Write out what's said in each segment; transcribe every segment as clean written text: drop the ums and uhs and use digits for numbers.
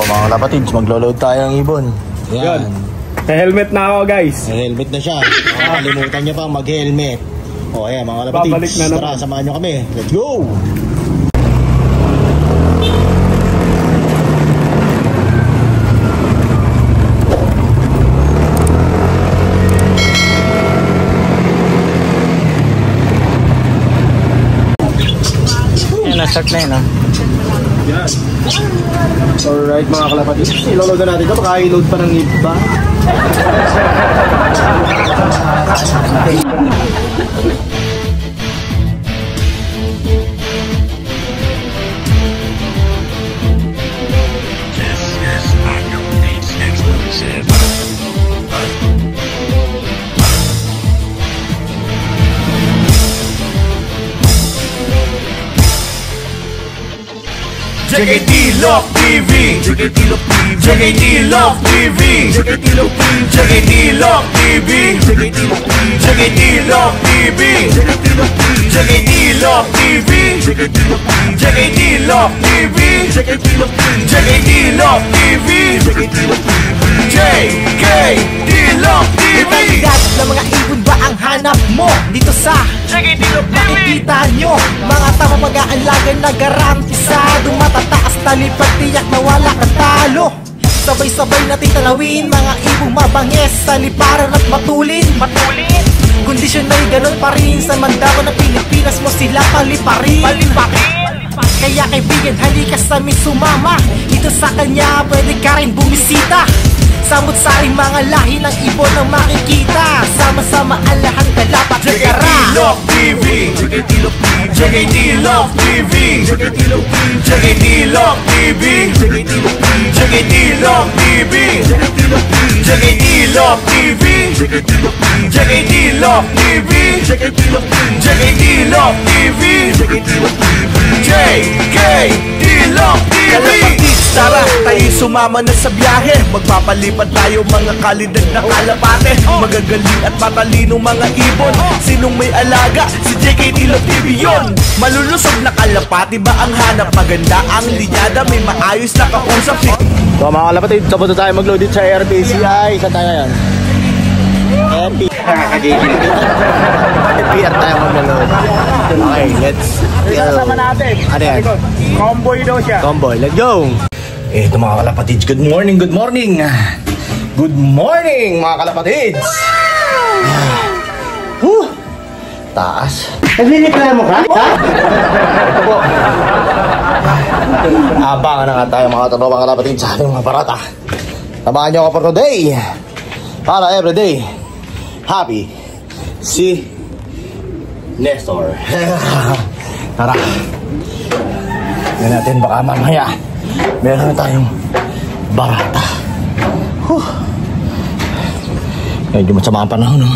mga kalapatids, maglo-load tayo ng ibon. Yan. Helmet na ako, guys. Helmet na siya. Kalimutan niya pa mag-helmet. O ayan mga kalapatids, babalik na naman. tara samahan nyo kami. Let's go! Na-start na yun, ha? Yan. Alright, mga kalapatids. Iloload na natin ito. Baka i-load pa ng iba. JKT Love TV, JKT Love TV, JKT Love TV, JKT Love TV, JKT Love TV, JKT Love TV, JKT Love TV, JKT Love TV, JKT Love TV, JKT Love TV, JKT Love TV, JKT Love TV. Kalidad na mga ibon ba ang hanap mo dito sa JKT Love TV? Makikita nyo mga tama mag-aalaga na garantisado, matataas talipad tiyak na wala kang talo. Sabay-sabay natin talawin mga ibong mabangis, taliparan at matulin. Kondisyon ay ganun pa rin sa mandaman ng Pilipinas mo sila paliparin. Kaya kaibigan, halika sa amin sumama. Dito sa kanya pwede ka rin bumisita. Samot-saring mga lahi ng ibon ang makikita. Sama-sama ang lahat dalapat na kara. JKT Love TV, JKT Love TV, JKT Love TV, JKT Love TV, JKT Love TV, JKT Love TV, JKT Love TV, JKT Love TV, JKT Love TV. Kalapatids, tara, tayo sumama na sa biyahe. Magpapalipad tayo mga kalidad na kalapate. Magagaling at matalino mga ibon. Sinong may alaga? Si JKT Love TV yun. Malulusog na kalapati ba ang hanap? Maganda ang linyada, may maayos na kausap. So mga kalapatids, tapos na tayo mag-load dito sa ARPCI. Saan tayo yan? FPR tayo mag-load. Okay, let's go. Kasama natin. Ano yan? Comboy daw siya. Comboy, let's go! Ito mga kalapatids, good morning, good morning! Good morning mga kalapatids! Wow! Taas. Nagliliklamo ka? Ha? Ito po. Abangan na nga tayo mga tanong mga kalapatids sa ating mga barata. Tabahan nyo ako for today. Para everyday. Happy. Si Nestor. Tara. Yan natin, baka mamaya meron na tayong barata. Medyo masama ang panahon, no?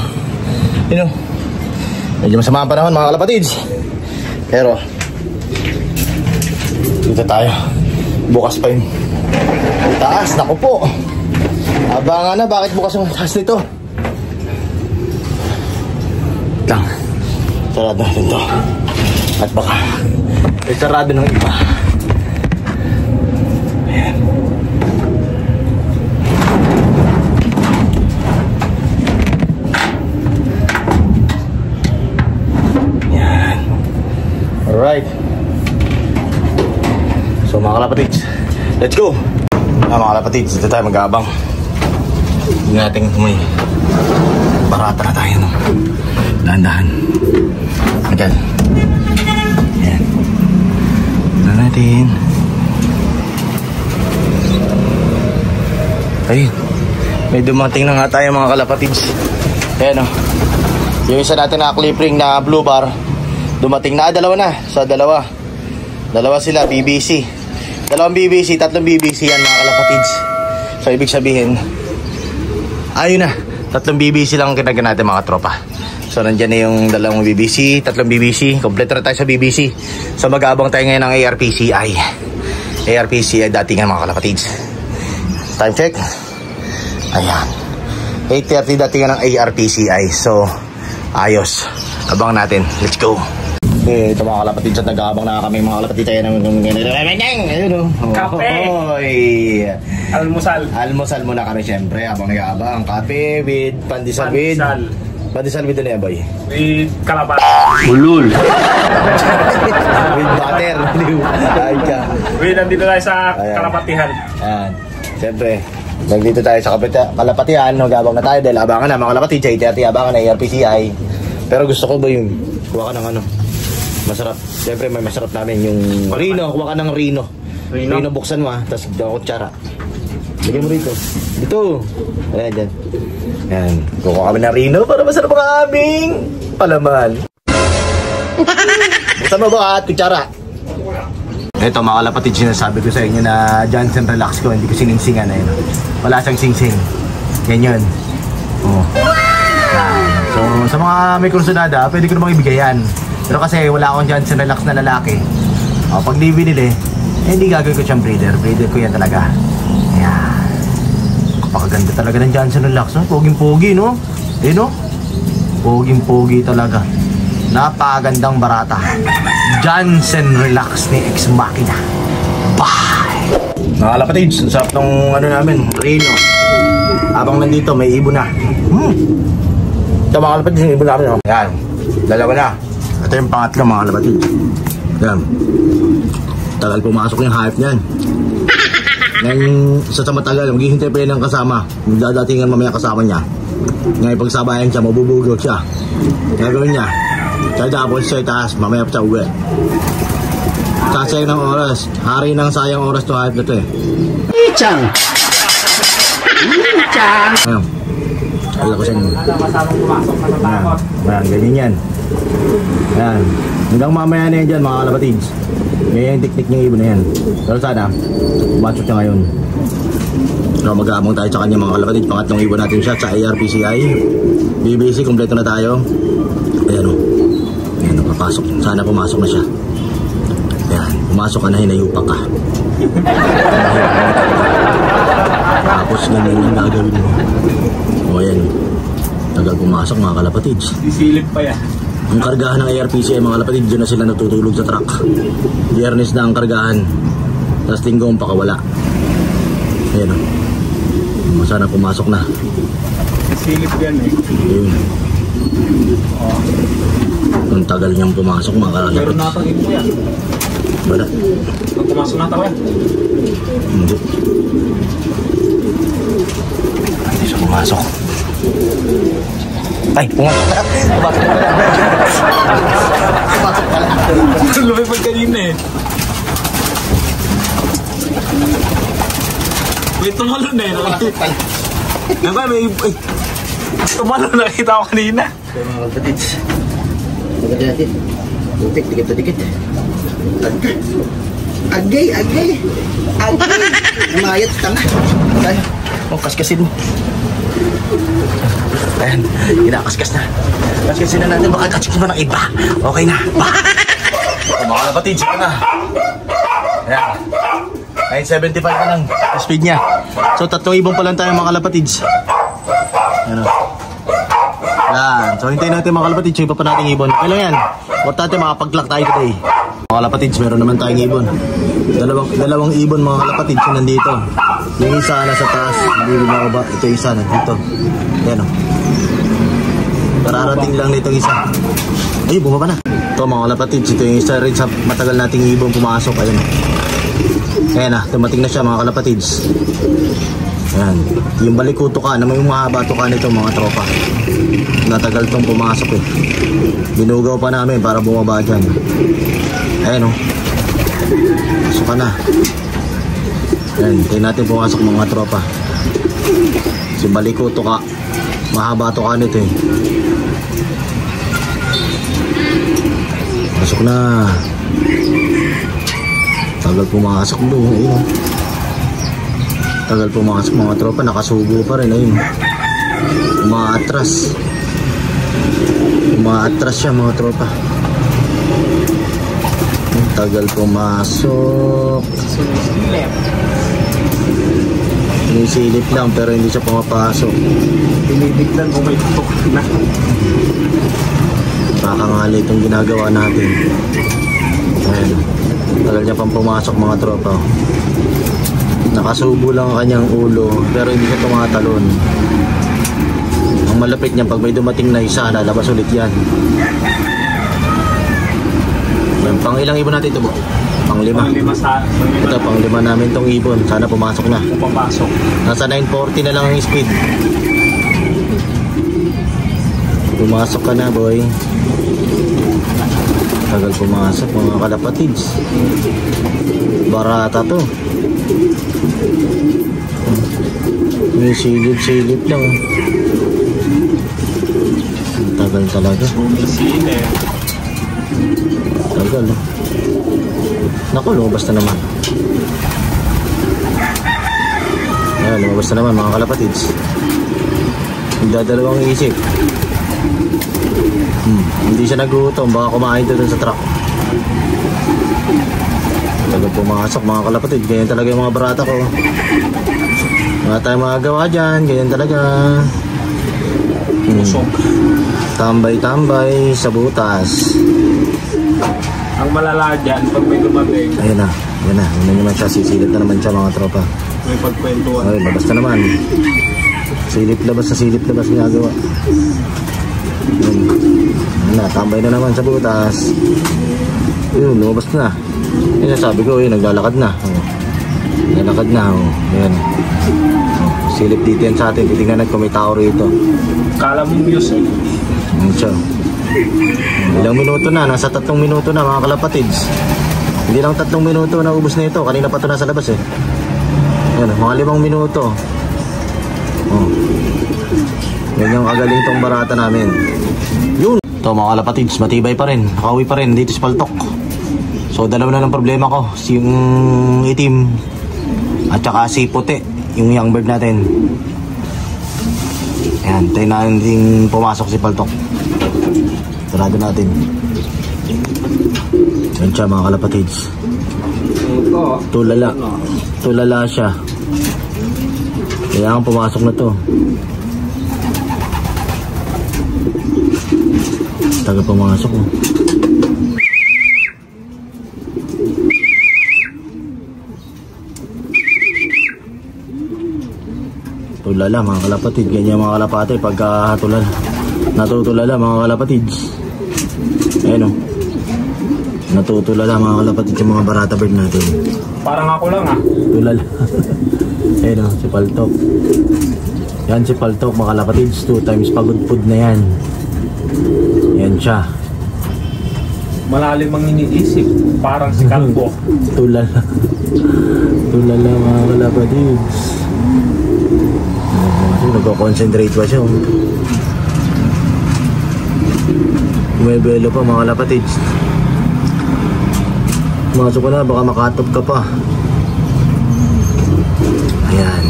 You know, medyo masama ang panahon mga kalapatids. Pero dito tayo. Bukas pa yung taas. Naku po. Abangan na, bakit bukas yung taas nito? Lang. Sarado natin to. At baka sarado ng iba. Ayan. Ayan. Alright. So mga kalapatids, let's go! Mga kalapatids, dito tayo mag-aabang. Hindi natin may barata na tayo, no? Dahan-dahan. Ayan. Ayan. Na natin. Ayun. May dumating na nga tayo mga kalapatids. Ayan, no? Yung isa natin na clip ring na blue bar, dumating na. Dalawa na. So dalawa sila, BBC. Dalawang BBC, tatlong BBC yan mga kalapatids. So ibig sabihin, ayun na, tatlong BBC lang ang kinaga natin mga tropa. So nandyan na yung dalawang BBC, tatlong BBC. Kompleto na tayo sa BBC. So mag-aabang tayo ngayon ng ARPCI. ARPCI datingan mga kalapatids. Time check. Ayan, 8:30 datingan ng ARPCI. So ayos, abang natin. Let's go. Ito mga kalapatids at nag-aabang na kami mga kalapatids. Ayun o, kape. Almusal muna kami syempre habang nag-aabang. Kape with pandesal with... Pandesal with ano yan, boy? With kalabat. Ulul. With butter. Ay ka. Nandito tayo sa Kalapatihan. Ayan. Syempre, nandito tayo sa Kalapatihan. Nag-aabang na tayo dahil abangan na mga kalapati. JTRT, abangan na ARPCI. Pero gusto ko ba yung kuha ka ng ano? Masarap. Syempre may masarap namin yung Rino. Kuha ka ng Rino. Rino buksan mo ha. Tapos daw kutsara. Lagyan mo rito. Dito. Ayan dyan. Ayan. Kuha kami ng Rino para masarap ang aming palaman. Buksan mo ba at kutsara? Ito mga kalapatid, sinasabi ko sa inyo na Johnson Relax ko, hindi ko siningsingan. Ayun. Wala siyang singsing. Yan yun. Oh. So sa mga may kursunada, pwede ko namang ibigay yan. Pero kasi wala akong Johnson Relax na lalaki. Pag di binili, hindi gagawin ko siyang breeder. Breeder ko yan talaga. Ayan. Kapakaganda talaga ng Johnson Relax. No? Poging-pogi, no? No? Poging-pogi talaga. Napakagandang barata. Johnson Relax ni Ex Machina. Bye! Mga kalapatids, ang sarap nung ano namin, Rino. Habang nandito, may ibon na. Ito mga kalapatids, yung ibon namin. Oh. Yan, dalawa na. Ito yung pangatlo mga kalapatids. Yan. Tagal pumasok yung hype niyan. Ngayon, sa matagal, maghihintay pa yan ng kasama. Dadatingan mamaya kasama niya. Ngayon, pagsabayan siya, mabubugot siya. Gagawin niya. Kaya tapos siya itaas, mamaya pa siya uwi. Sasayang ng oras. Hari ng sayang oras to hype na to eh. Ichang! Ichang! Ayun. Ayun ko sa inyo. Ayan, ganyan yan. Ayan. Hanggang mamaya na yan dyan mga kalapatids. Ngayon yung teknik niyong ibon na yan. Pero sana, pumasok niya ngayon. So mag-aamang tayo sa kanya mga kalapatids. Pangatlong ibon natin siya sa ARPCI. BBC, kompleto na tayo. Ayan o. Ayan o, papasok. Sana pumasok na siya. Ayan, pumasok ka na, hinayupa ka. Tapos ganyan yung gagawin mo. O ayan, tagal pumasok mga kalapatids. Isilip pa yan. Ang kargahan ng ARPCI mga kalapatids, dyan na sila natutulog sa truck. Biyernes na ang kargahan. Tapos linggo ang pakawala. Ayan o. Sana pumasok na. Isilip yan eh. Ayun. Ang tagal niyang pumasok mga kalapatids. Meron natangin mo yan. Bala. Pag pumasok na tayo yan. Hindi. Hindi siya pumasok. Ay, pumasok pala. Pumasok pala. Pumasok pala. Lumipad kanina eh. May tumalon eh. Pumasok pala. Diba may... Tumalon nakita ko kanina. So mga kapatids, maganda natin. Butik, dikit. Agay. Mayat tanga. Ayan. Oh, kaskasin mo. Ayan, kinakaskas na. Kaskasin na natin, baka katsik mo ng iba. Okay na. Mga kapatids, ito na. Ayan. 975 na lang speed niya. So 3 ibon pa lang tayo mga kalapatids. Ano? Yan. So hintayin natin mga kalapatids, yung iba pa nating ibon. Kailan yan? Importante makapag-clock tayo today. Mga kalapatids, meron naman tayong ibon. Dalawang ibon mga kalapatids yung nandito. Yung isa nasa taas, hindi na ba? Ito isa nandito. Yan o. Kararating lang nitong isa. Ay, bumaba na. Ito mga kalapatids, ito yung isa rin sa matagal nating ibon pumasok. Ayun. Ayan na, tumating na siya mga kalapatids. Ayan, yung balikuto ka na may mahaba to ka nito mga tropa. Natagal tong pumasok eh. Binugaw pa namin para bumaba dyan. Ayan o. Pasok ka na. Ayan, tayo natin pumasok mga tropa. Si balikuto ka, mahaba to ka nito eh. Pasok na. Tagal pumasok doon. Ayun. Tagal pumasok mga tropa. Nakasubo pa rin. Ayun. Umaatras. Umaatras siya mga tropa. Tagal pumasok. Sinisilip lang pero hindi siya pumapasok. Binibiglan kung may tutok na. Kakangali itong ginagawa natin. Ayun. Tagal niya pang pumasok mga tropa. Nakasubo lang ang kanyang ulo, pero hindi siya tumatalon. Ang malapit niya, pag may dumating na isa, lalabas ulit yan. Pang ilang ibon natin ito po? Pang 5. Ito, pang 5 namin tong ibon. Sana pumasok na. Papasok. Nasa 940 na lang ang speed. Pumasok ka na, boy. Tagal pumasok, mga kalapatids. Barata to. May silip-silip lang. Tagal talaga. Tagal. Naku, lumabas na naman. Ayan, lumabas na naman mga kalapatids. Nagdadalawang isip. Hindi siya nagutom, baka kumain doon sa truck. Tagal pumasok mga kalapatid. Ganyan talaga yung mga barata ko. Wala tayong magagawa dyan. Ganyan talaga. Tambay-tambay sa butas. Ang malala dyan, pag may dumating, Ayun na. Ayun na. Ayun naman siya. Sisilip na naman siya mga tropa. may pagkwentuhan. Ay, labas na naman. Silip labas sa silip labas ginagawa. Ayun na. Tambay na naman sa butas. Yun, lumabas na. Yun sabi ko, yun, naglalakad na. Naglalakad na. Ayan. Silip dito yan sa atin. Titingnan natin kung may tao rito. Kala mo muse eh. Ayan siya. Ilang minuto na, nasa 3 minuto na mga kalapatids. Hindi lang 3 minuto na ubos na ito. Kanina pa ito nasa labas eh. Ayan, mga 5 minuto. Oh. Yan yung kagaling tong barata namin. Yun. Ito mga kalapatids, matibay pa rin. Nakauwi pa rin dito sa Paltok. So dalawa na ng problema ko. Yung itim at saka si puti, yung young bird natin. Ayan, tayo na hindi pumasok si Paltok. Sarado natin. Yan siya mga kalapatids. Tulala. Tulala siya. Kailangan pumasok na to. Taga pumasok mo. Tulala mga kalapatid. Ganyan mga kalapate pagka tulala. Natutulala mga kalapatids. Ayan o. Natutulala mga kalapatids yung mga barata bird natin. Parang ako lang ah. Tulala. Ayan o, si Paltok. Yan si Paltok mga kalapatids. 2 times pagod food na yan. Yan siya. Malalim ang iniisip. Parang si Kalbo. Tulala. Tulala mga kalapatids. Nagko-concentrate pa siya. Umebelo pa mga kalapatids. Masok ko na, baka makatop ka pa. Ayan.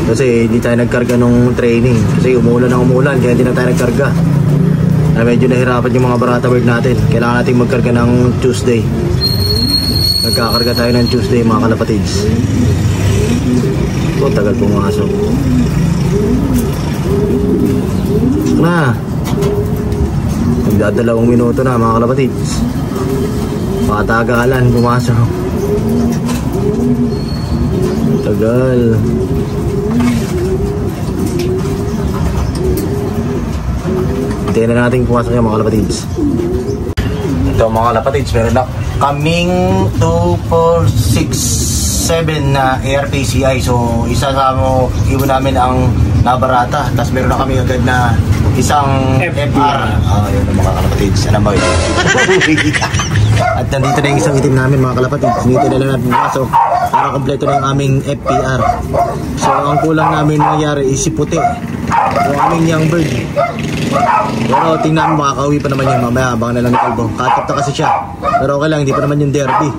Kasi hindi tayo nagkarga nung training. Kasi umulan ng umulan, kaya hindi na tayo nagkarga. Na medyo nahirapan yung mga barata bird natin. Kailangan natin magkarga ng Tuesday. Nagkakarga tayo ng Tuesday mga kalapatids. Oh, tagal pumasok. Na. Magdadalawang minuto na mga kalapatids. Patagalan pumasok. Tagal. Hintayin na natin pumasok yung mga kalapatids. Ito mga kalapatids, meron na kaming 2, 4, 6 7 na ARPCI. So isa sa ibon namin ang nabarata. Tapos meron na kami agad na isang FR. Yun ang mga kalapatids. Ano ba yun? At nandito na yung isang itim namin mga kalapatids. Dito na lang natin pasok para kompleto na yung aming FPR. So ang kulang namin nangyari is si puti, yung aming young bird. Pero tingnan mo, makakauwi pa naman yan mamaya. Baka na lang ni Kalbo. Cut-up na kasi siya. Pero okay lang, hindi pa naman yung derby.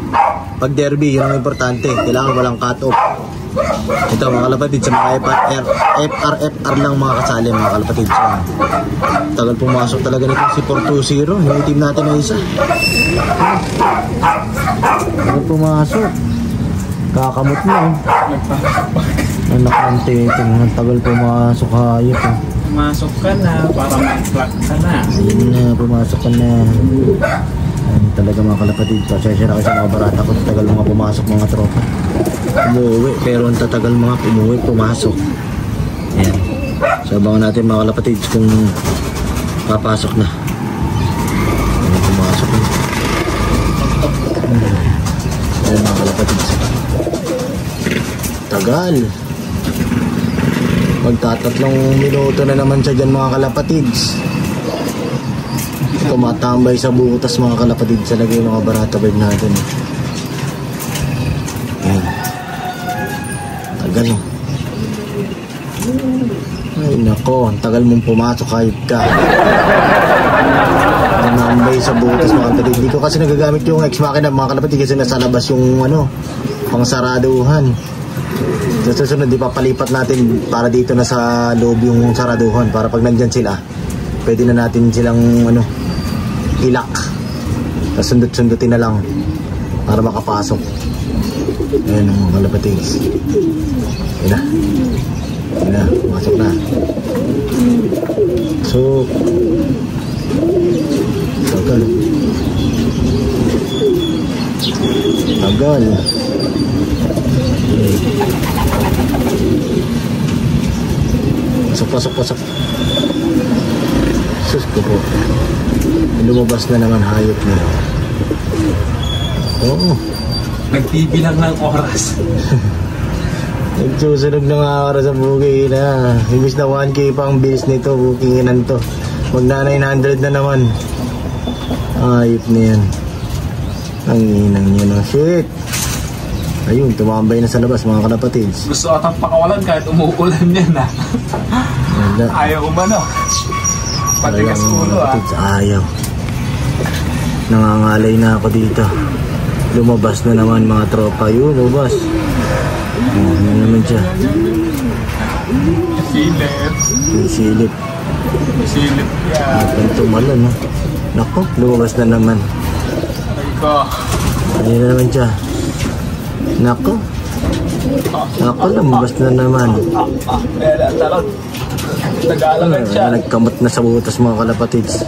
Pag derby, yun ang importante. Kailangan walang cut-off. Ito mga kalapatid, sa mga FR lang mga kasali mga kalapatid. So, tagal pumasok talaga nito si 420. Yung team natin na isa. Tagal pumasok. Kakamot mo. Anak ng titing. Tagal pumasok. Hayop. Pumasok ka na para mag-flag ka na. Ayun na, pumasok ka na. Ayun talaga mga kalapatid. Pasensya na kayo sa mga barata ko. Tagal mga pumasok mga tropa. umuwi, pero ang tatagal mga umuwi, pumasok. Ayan. So abangan natin mga kalapatids kung papasok na. Ayan, pumasok na. Ayan mga kalapatids. Tagal. Magtatatlong minuto na naman siya dyan mga kalapatids. Tumatambay sa butas mga kalapatids. Talaga yung mga barata bird natin. Ayan. Tagal. Ay nako, ang tagal mong pumasok kahit ka. Nambay sa butas mga kalapatids. Hindi ko kasi nagagamit yung ex-machina mga kalapatids kasi nasa labas yung pang saraduhan. Sa susunod, di papalipat natin para dito na sa loob yung saraduhan para pag nandyan sila, pwede na natin silang ilak. Tapos sundot-sundutin na lang para makapasok. Ayan ang mga kalapatids. Ayan na. Ayan na, masok na. So, tagal. Tagal. Pasok. Sus ko po. Lumabas na naman hayop niya. Oo. Nagbibilang ng oras. Nagsusunog na nga oras sa booking na. Imbis na 1K pa ang bills nito, bookinginan to. Magna 900 na naman. Hayop na yan. Ang inang niya na. Shit. Ayun, tumambay na sa labas mga kalapatids. Gusto atang pakawalan kahit umuulan yan ha. Ayaw umano. Patigas ulo ha. Ayaw. Nangangalay na ako dito. Lumabas na naman mga tropa. Yun, lumabas. Ano naman siya? Silip. Silip yan. Ang tumalan ha. Nako, lumabas na naman. Ayun na naman siya. Nako. Lumabas na naman. Nagkamot na sa butas mga kalapatids.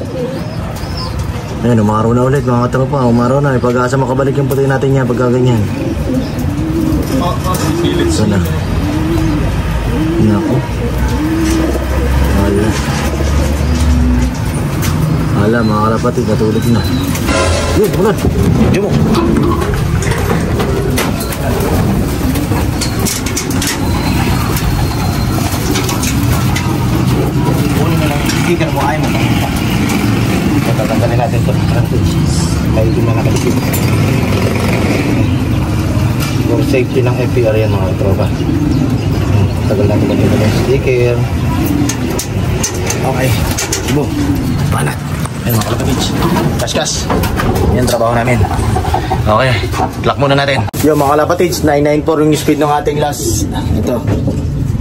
Ayan, umaraw na ulit mga katropa. Umaraw na, pag-asa makabalik yung puti natin yan pagka ganyan. Ito na. Nako. Hala mga kalapatids, natulog na. Yun, bulan. Yun mo. Sticker mo, ayaw mo. Tatanggalin natin ito. May hindi na nakalisip. For safety ng FPR yan mga tropa. Tagal natin magiging yung sticker. Okay. Boom. Panat. Ayun mga kalapatids. Kas-kas. Yan trabaho namin. Okay. Lock muna natin. Yo mga kalapatids, 994 yung speed ng ating last. Ito.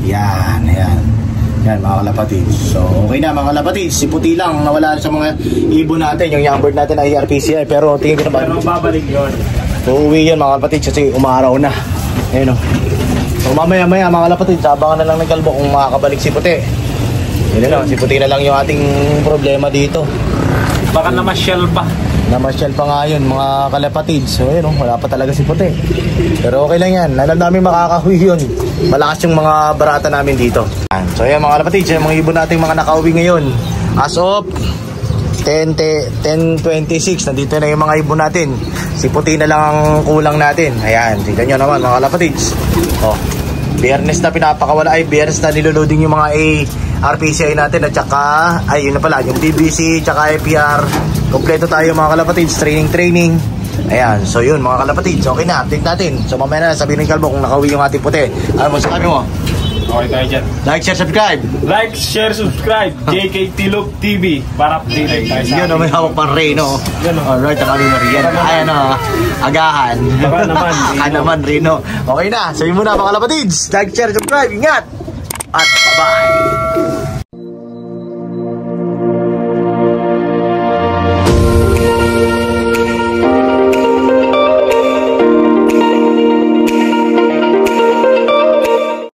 Yan. Yan mga kalapatids. So okay na mga kalapatids. Si puti lang nawala sa mga ibon natin. Yung youngbird natin ay RPCI. Pero tingin ko naman. Pero babalik yun. So uwi yun mga kalapatids kasi umaraw na. Ayun o. So mamaya mga kalapatids, abangan na lang ng kalbo kung makakabalik si puti. Yun na lang. Si puti na lang yung ating problema dito. Baka namasyal pa. Namasyal pa nga yun mga kalapatids. So yun o. Wala pa talaga si puti. Pero okay lang yan. Alam namin makakahuwi yun. Malakas yung mga barata namin dito. So ayan mga kalapatids, yung mga ibon natin mga nakauwi ngayon. As of 10:26, nandito na yung mga ibon natin. Si puti na lang ang kulang natin. Ayan, tingnan nyo naman mga kalapatids. Oh, Biyernes na pinapakawala, ay Biyernes na niloloading yung mga RPCI natin. At saka, ay yun na pala, yung BBC, tsaka FPR. Kompleto tayo mga kalapatids, training. Ayan, so yun mga kalapatids, okay na, update natin. So mamaya na sabihin ng kalbo kung nakauwi yung ating puti. Ano mo, sabi mo? Okay tayo dyan. Like, share, subscribe. Like, share, subscribe. JK Tilok TV para update tayo sa Yun o, may hawak pang Reno. Alright, ang aming Marian. Ayan o, agahan. Baka naman, Reno. Naman, Reno. Okay na, sabihin mo na mga kalapatids. Like, share, subscribe. Ingat! At bye-bye.